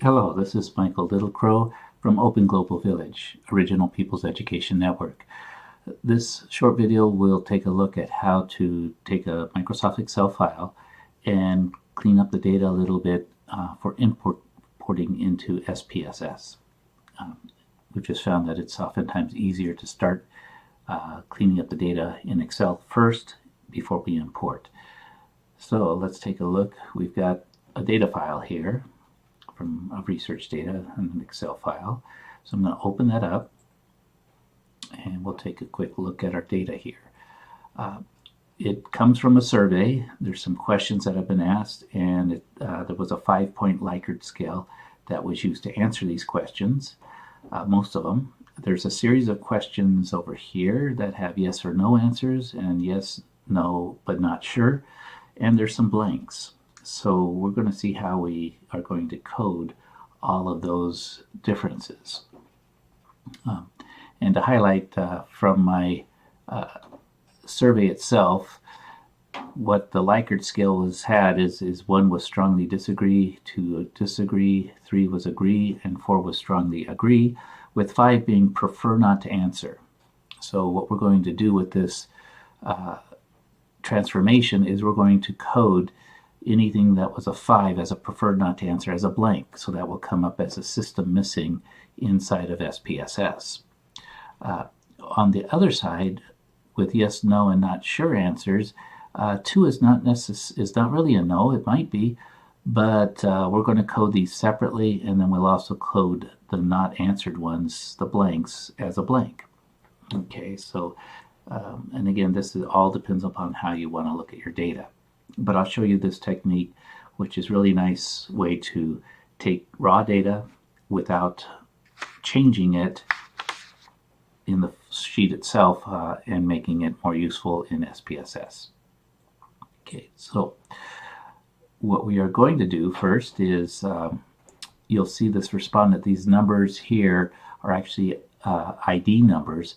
Hello, this is Michael Littlecrow from Open Global Village, Original People's Education Network. This short video will take a look at how to take a Microsoft Excel file and clean up the data a little bit for importing into SPSS. We've just found that it's oftentimes easier to start cleaning up the data in Excel first before we import. So let's take a look. We've got a data file here of research data in an Excel file. So I'm going to open that up and we'll take a quick look at our data here. It comes from a survey. There's some questions that have been asked, and there was a 5-point Likert scale that was used to answer these questions, most of them. There's a series of questions over here that have yes or no answers, and yes, no, but not sure, and there's some blanks. So we're going to see how we are going to code all of those differences. And to highlight from my survey itself, what the Likert scale had is 1 was strongly disagree, 2 disagree, 3 was agree, and 4 was strongly agree, with 5 being prefer not to answer. So what we're going to do with this transformation is we're going to code anything that was a 5 as a preferred not to answer as a blank. So that will come up as a system missing inside of SPSS. On the other side, with yes, no, and not sure answers, 2 is not really a no. It might be, but we're going to code these separately, and then we'll also code the not answered ones, the blanks, as a blank. Okay, so and again, this all depends upon how you want to look at your data. But I'll show you this technique, which is really nice way to take raw data without changing it in the sheet itself and making it more useful in SPSS. Okay, so what we are going to do first is you'll see this respondent. These numbers here are actually ID numbers,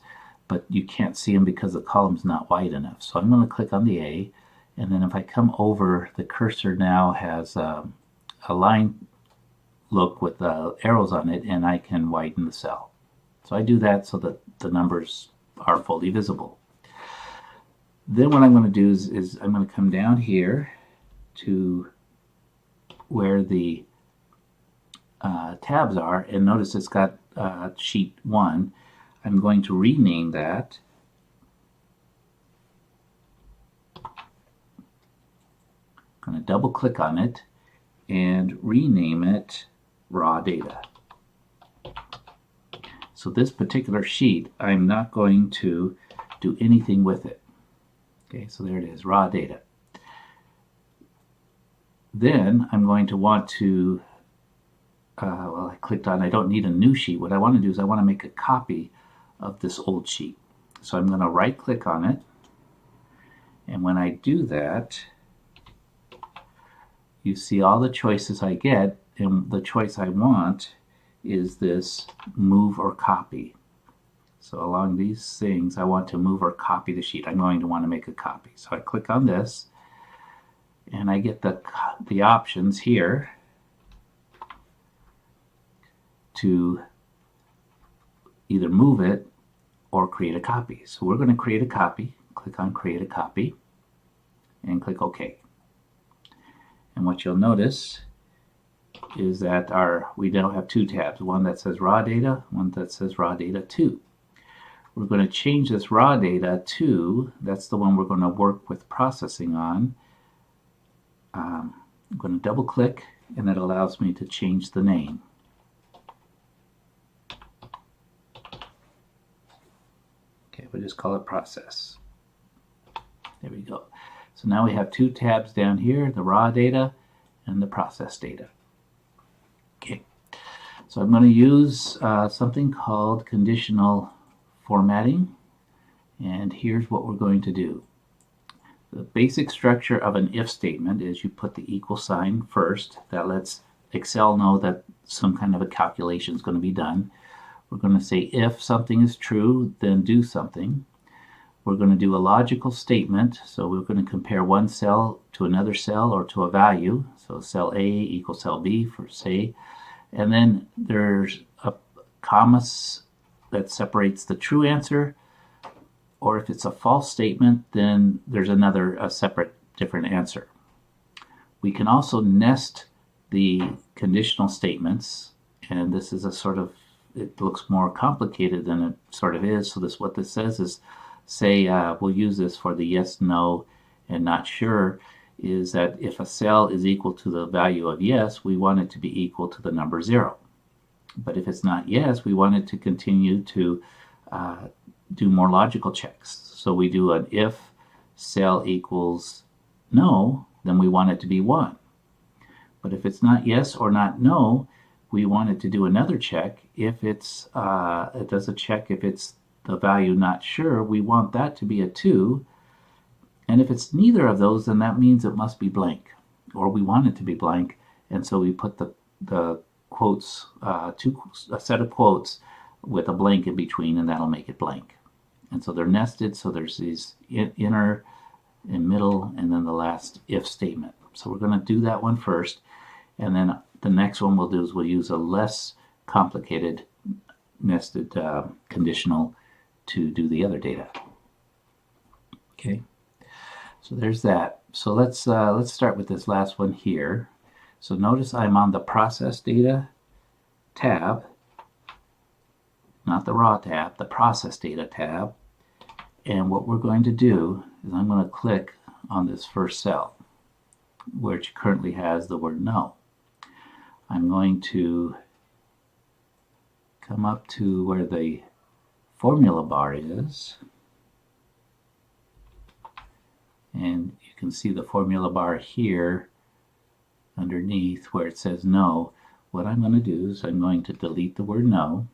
but you can't see them because the column's not wide enough. So I'm going to click on the A. And then if I come over, the cursor now has a line look with arrows on it, and I can widen the cell. So I do that so that the numbers are fully visible. Then what I'm going to do is I'm going to come down here to where the tabs are, and notice it's got sheet 1. I'm going to rename that. I'm going to double click on it and rename it raw data. So this particular sheet, I'm not going to do anything with it. Okay, so there it is, raw data. Then I'm going to want to, well, I clicked on, I don't need a new sheet. What I want to do is I want to make a copy of this old sheet. So I'm going to right click on it. And when I do that, you see all the choices I get, and the choice I want is this move or copy. So along these things, I want to move or copy the sheet. I'm going to want to make a copy. So I click on this, and I get the options here to either move it or create a copy. So we're going to create a copy. Click on Create a Copy, and click OK. And what you'll notice is that we now have 2 tabs, one that says raw data, one that says raw data 2. We're going to change this raw data to, that's the one we're going to work with processing on. I'm going to double click, and it allows me to change the name. Okay, we'll just call it process. There we go. So now we have 2 tabs down here, the raw data and the process data. Okay, so I'm going to use something called conditional formatting, and here's what we're going to do. The basic structure of an if statement is you put the equal sign first. That lets Excel know that some kind of a calculation is going to be done. We're going to say if something is true, then do something. We're going to do a logical statement, so we're going to compare one cell to another cell or to a value. So cell A equals cell B for say, And then there's a comma that separates the true answer, or if it's a false statement, then there's a separate different answer. We can also nest the conditional statements, and this is a sort of, it looks more complicated than it sort of is. So what this says is, say we'll use this for the yes, no, and not sure, is that if a cell is equal to the value of yes, we want it to be equal to the number 0. But if it's not yes, we want it to continue to do more logical checks. So we do an if cell equals no, then we want it to be 1. But if it's not yes or not no, we want it to do another check. If it does a check if it's the value not sure, we want that to be a 2. And if it's neither of those, then that means it must be blank, or we want it to be blank. And so we put the quotes, a set of quotes with a blank in between, and that'll make it blank. And so they're nested, so there's these inner and middle, and then the last if statement. So we're going to do that one first, and then the next one we'll do is we'll use a less complicated nested conditional to do the other data. Okay, so there's that. So let's start with this last one here. So notice I'm on the process data tab, not the raw tab, the process data tab. And what we're going to do is I'm going to click on this first cell, which currently has the word no. I'm going to come up to where the formula bar is, and you can see the formula bar here underneath where it says no. What I'm going to do is I'm going to delete the word no.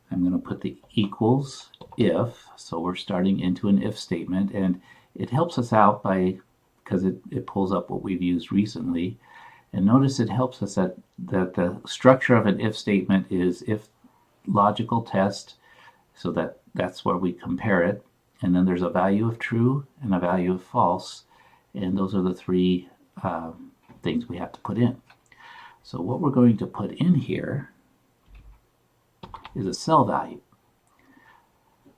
I'm going to put the equals if, so we're starting into an if statement, and it helps us out because it pulls up what we've used recently. And notice it helps us that the structure of an if statement is if logical test, so that's where we compare it, and then there's a value of true and a value of false, and those are the three things we have to put in. So what we're going to put in here is a cell value.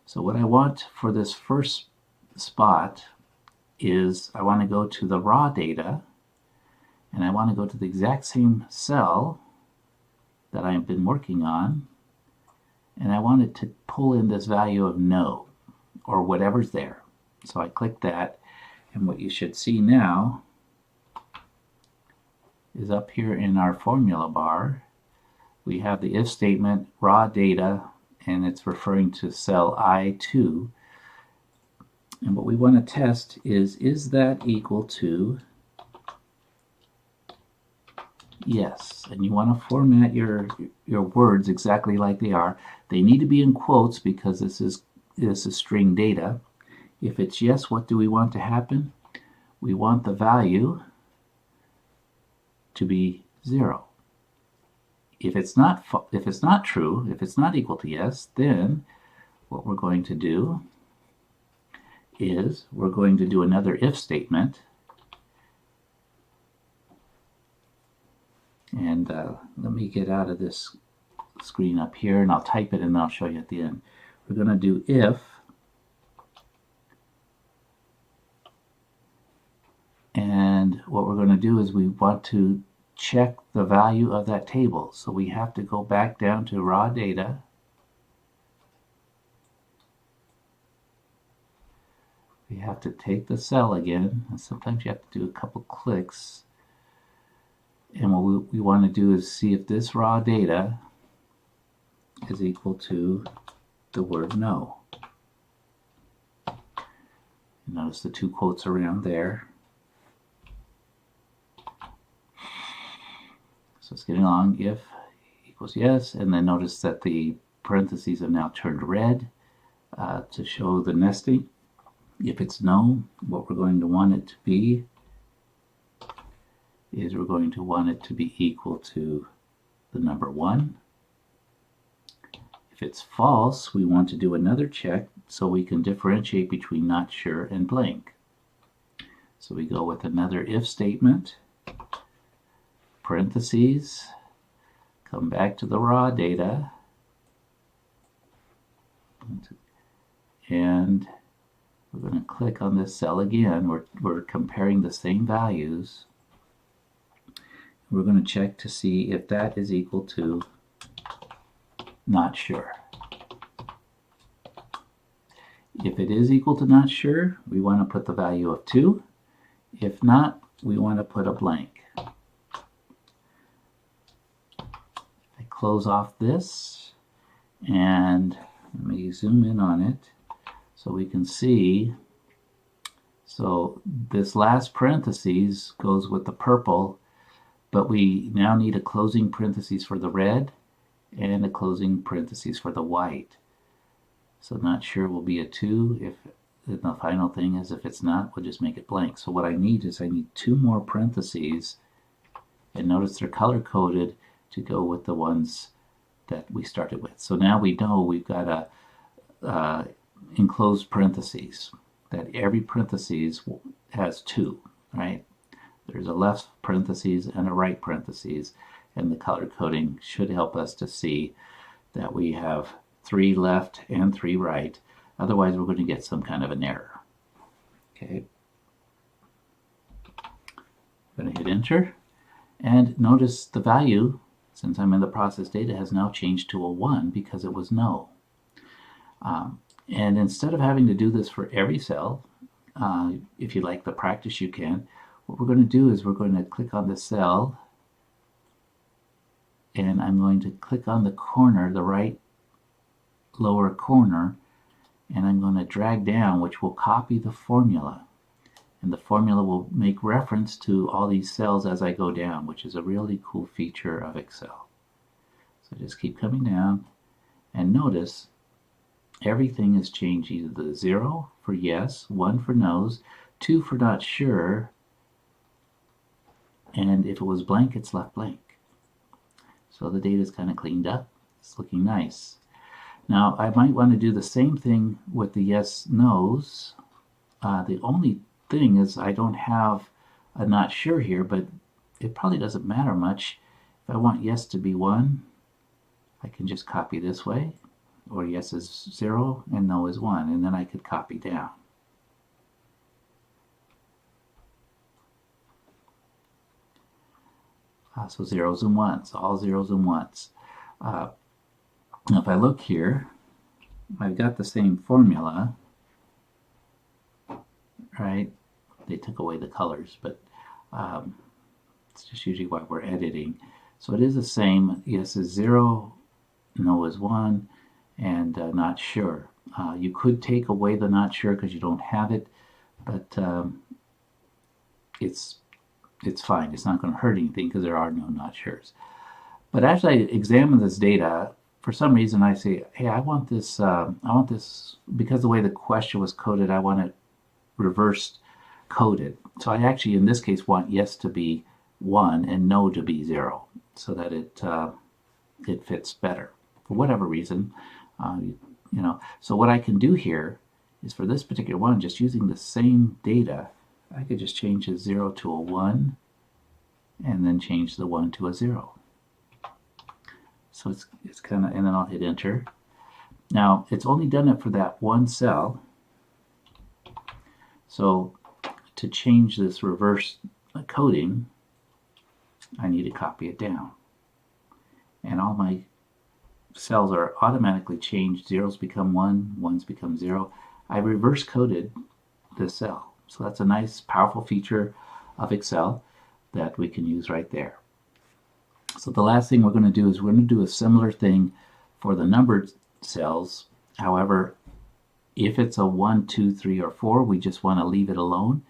So what I want for this first spot is I want to go to the raw data, and I want to go to the exact same cell that I've been working on, and I want it to pull in this value of no, or whatever's there. So I click that, and what you should see now is up here in our formula bar, we have the if statement, raw data, and it's referring to cell I2. And what we want to test is that equal to yes? And you want to format your words exactly like they are. They need to be in quotes because this is string data. If it's yes, what do we want to happen? We want the value to be 0. If it's not true, if it's not equal to yes, then what we're going to do is we're going to do another if statement. And let me get out of this screen up here, and I'll type it and I'll show you at the end. We're going to do if, and what we're going to do is we want to check the value of that table. So we have to go back down to raw data, we have to take the cell again, and sometimes you have to do a couple clicks, and what we want to do is see if this raw data is equal to the word no. Notice the two quotes around there. So it's getting along. If equals yes, and then notice that the parentheses have now turned red to show the nesting. If it's no, what we're going to want it to be is we're going to want it to be equal to the number 1. If it's false, we want to do another check so we can differentiate between not sure and blank. So we go with another if statement, parentheses, come back to the raw data, and we're going to click on this cell again. We're comparing the same values. We're going to check to see if that is equal to not sure. If it is equal to not sure, we want to put the value of 2. If not, we want to put a blank. I close off this, and let me zoom in on it so we can see. So this last parentheses goes with the purple, but we now need a closing parentheses for the red and a closing parentheses for the white. So not sure will be a 2. If the final thing is, if it's not, we'll just make it blank. So what I need is I need 2 more parentheses, and notice they're color coded to go with the ones that we started with. So now we know we've got a enclosed parentheses, that every parentheses has 2, right? There's a left parentheses and a right parentheses, and the color coding should help us to see that we have 3 left and 3 right. Otherwise, we're going to get some kind of an error. Okay. I'm going to hit enter. And notice the value, since I'm in the process data, has now changed to a 1 because it was no. And instead of having to do this for every cell, if you like the practice, you can. What we're going to do is we're going to click on the cell, and I'm going to click on the corner, the right lower corner, and I'm going to drag down, which will copy the formula. And the formula will make reference to all these cells as I go down, which is a really cool feature of Excel. So just keep coming down, and notice everything has changed, either the 0 for yes, 1 for no's, 2 for not sure, and if it was blank, it's left blank. So the data is kind of cleaned up. It's looking nice. Now, I might want to do the same thing with the yes, no's. The only thing is I don't have a not sure here, but it probably doesn't matter much. If I want yes to be 1, I can just copy this way, or yes is 0 and no is 1, and then I could copy down. So zeros and ones, all zeros and ones. Now if I look here, I've got the same formula, right? They took away the colors, but it's just usually why we're editing. So it is the same. Yes is 0, no is 1, and not sure. You could take away the not sure because you don't have it, but it's fine. It's not going to hurt anything because there are no not sures. But as I examine this data, for some reason I say, hey, I want this, because the way the question was coded, I want it reversed coded. So I actually, in this case, want yes to be 1 and no to be 0, so that it fits better for whatever reason. So what I can do here is, for this particular one, just using the same data, I could just change the 0 to a 1 and then change the 1 to a 0. So it's kind of, and then I'll hit enter. Now it's only done it for that one cell. So to change this reverse coding, I need to copy it down. And all my cells are automatically changed. Zeros become 1, 1s become 0. I reverse coded this cell. So that's a nice, powerful feature of Excel that we can use right there. So the last thing we're going to do is we're going to do a similar thing for the numbered cells. However, if it's a 1, 2, 3, or 4, we just want to leave it alone.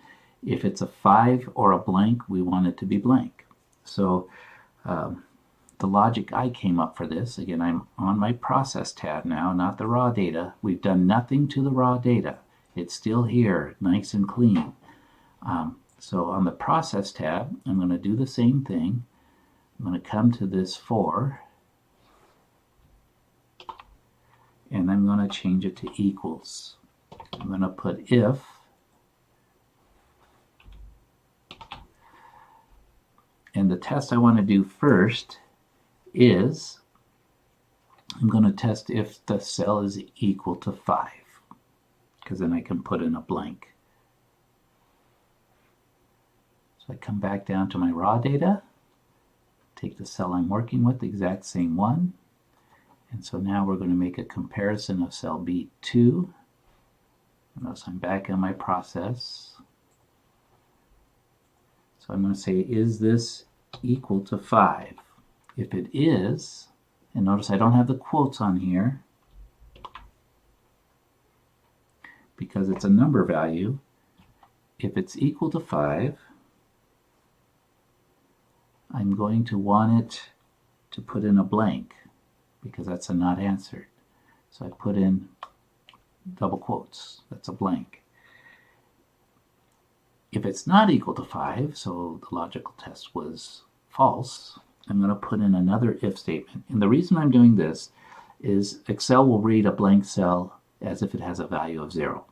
If it's a 5 or a blank, we want it to be blank. So the logic I came up for this, again, I'm on my process tab now, not the raw data. We've done nothing to the raw data. It's still here, nice and clean. So on the process tab, I'm going to do the same thing. I'm going to come to this 4, and I'm going to change it to equals. I'm going to put if, and the test I want to do first is I'm going to test if the cell is equal to 5, because then I can put in a blank. So I come back down to my raw data, take the cell I'm working with, the exact same one, and so now we're going to make a comparison of cell B2. Notice I'm back in my process. So I'm going to say, is this equal to 5? If it is, and notice I don't have the quotes on here because it's a number value. If it's equal to 5, I'm going to want it to put in a blank because that's a not answered. So I put in double quotes. That's a blank. If it's not equal to 5, so the logical test was false, I'm going to put in another if statement. And the reason I'm doing this is Excel will read a blank cell as if it has a value of 0.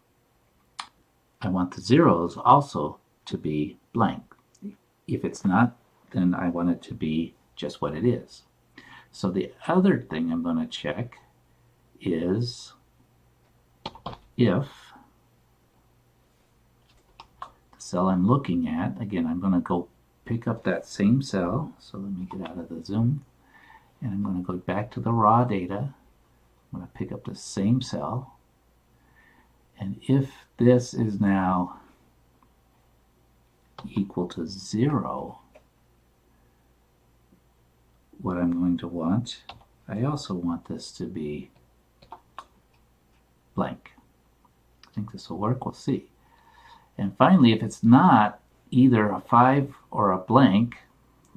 I want the zeros also to be blank. If it's not, then I want it to be just what it is. So the other thing I'm going to check is if the cell I'm looking at, again, I'm going to go pick up that same cell. So let me get out of the zoom. And I'm going to go back to the raw data. I'm going to pick up the same cell. And if this is now equal to 0, what I'm going to want, I also want this to be blank. I think this will work. We'll see. And finally, if it's not either a 5 or a blank,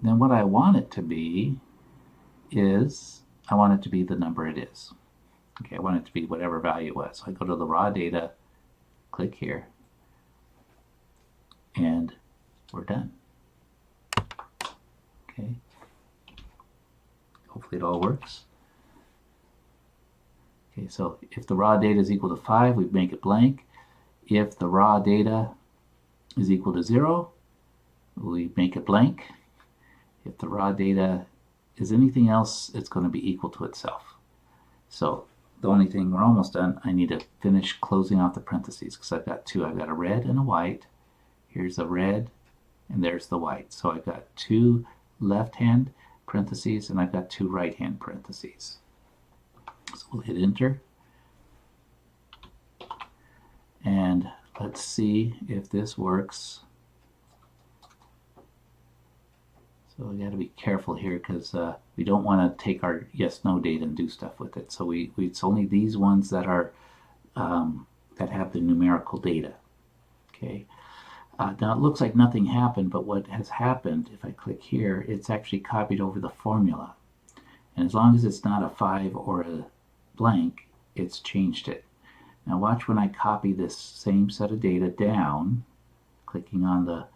then what I want it to be is, I want it to be the number it is. Okay, I want it to be whatever value it was. So I go to the raw data, click here, and we're done. Okay. Hopefully it all works. Okay, so if the raw data is equal to 5, we make it blank. If the raw data is equal to 0, we make it blank. If the raw data is anything else, it's going to be equal to itself. So the only thing, we're almost done, I need to finish closing out the parentheses because I've got two. I've got a red and a white. Here's a red and there's the white. So I've got two left-hand parentheses and I've got two right-hand parentheses. So we'll hit enter. And let's see if this works. So we got to be careful here because we don't want to take our yes/no data and do stuff with it. So it's only these ones that are that have the numerical data. Okay. Now it looks like nothing happened, but what has happened, if I click here, it's actually copied over the formula. And as long as it's not a 5 or a blank, it's changed it. Now watch when I copy this same set of data down, clicking on the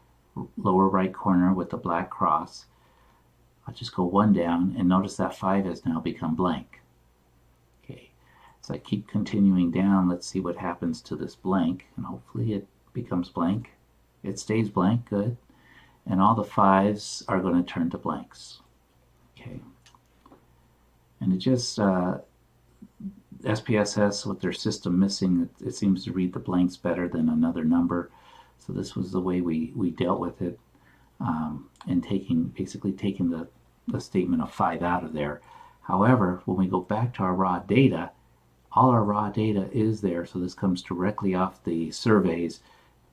lower right corner with the black cross. I'll just go one down and notice that 5 has now become blank. Okay, so I keep continuing down. Let's see what happens to this blank, and hopefully it becomes blank. It stays blank, good. And all the 5s are going to turn to blanks. Okay. And it just, SPSS with their system missing, it seems to read the blanks better than another number. So this was the way we dealt with it, and basically taking the statement of 5 out of there. However, when we go back to our raw data, all our raw data is there. So this comes directly off the surveys,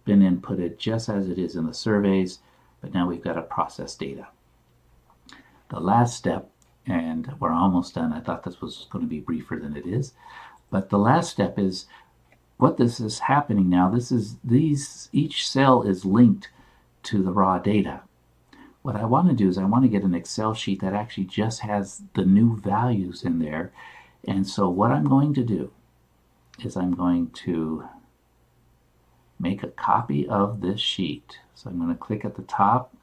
been inputted just as it is in the surveys, but now we've got to process data. The last step, and we're almost done. I thought this was going to be briefer than it is, but the last step is what this is happening now. Each cell is linked to the raw data. What I want to do is I want to get an Excel sheet that actually just has the new values in there. And so what I'm going to do is I'm going to make a copy of this sheet. So I'm going to click at the top,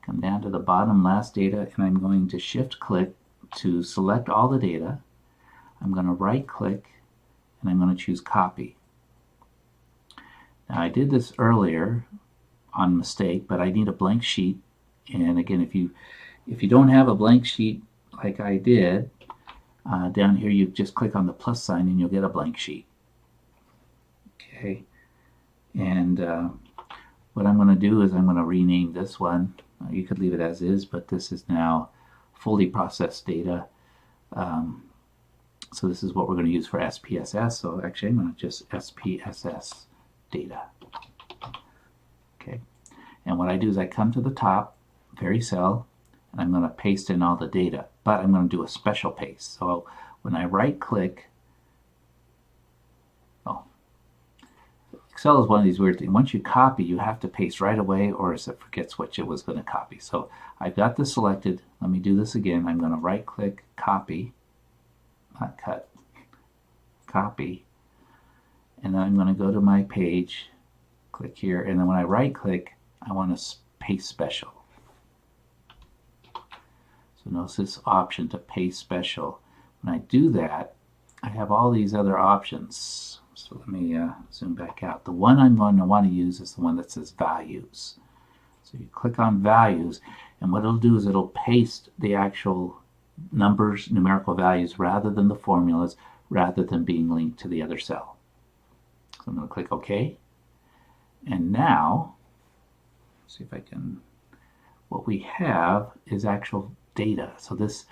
come down to the bottom, last data, and I'm going to shift click to select all the data. I'm going to right click and I'm going to choose copy. Now I did this earlier on mistake, but I need a blank sheet. And again, if you don't have a blank sheet like I did, down here you just click on the plus sign and you'll get a blank sheet. Okay, and what I'm going to do is I'm going to rename this one. You could leave it as is, but this is now fully processed data. So this is what we're going to use for SPSS. So actually I'm going to just SPSS data. Okay, and what I do is I come to the top, very cell, and I'm going to paste in all the data, but I'm going to do a special paste. So when I right click, Excel is one of these weird things. Once you copy, you have to paste right away, or else it forgets what it was going to copy. So I've got this selected. Let me do this again. I'm going to right click, copy, not cut, copy, and then I'm going to go to my page, click here, and then when I right click, I want to paste special. So notice this option to paste special. When I do that, I have all these other options. So let me zoom back out. The one I'm going to want to use is the one that says values. So you click on values, and what it'll do is it'll paste the actual numbers, numerical values, rather than the formulas, rather than being linked to the other cell. So I'm going to click OK. And now, see if I can, what we have is actual data. So this,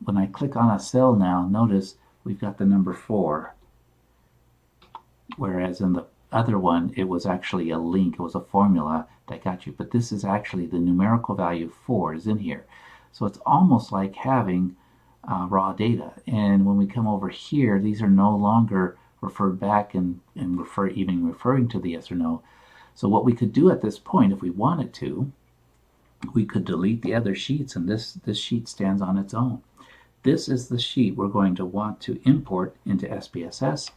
when I click on a cell now, notice we've got the number 4. Whereas in the other one, it was actually a link, it was a formula that got you. But this is actually the numerical value 4 is in here. So it's almost like having raw data. And when we come over here, these are no longer referred back and even referring to the yes or no. So what we could do at this point, if we wanted to, we could delete the other sheets, and this sheet stands on its own. This is the sheet we're going to want to import into SPSS.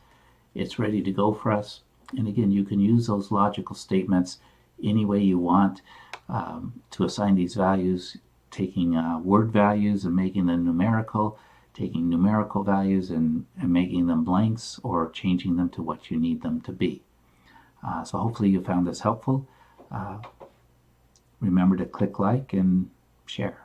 It's ready to go for us. And again, you can use those logical statements any way you want to assign these values, taking word values and making them numerical, taking numerical values and making them blanks, or changing them to what you need them to be. So hopefully you found this helpful. Remember to click like and share.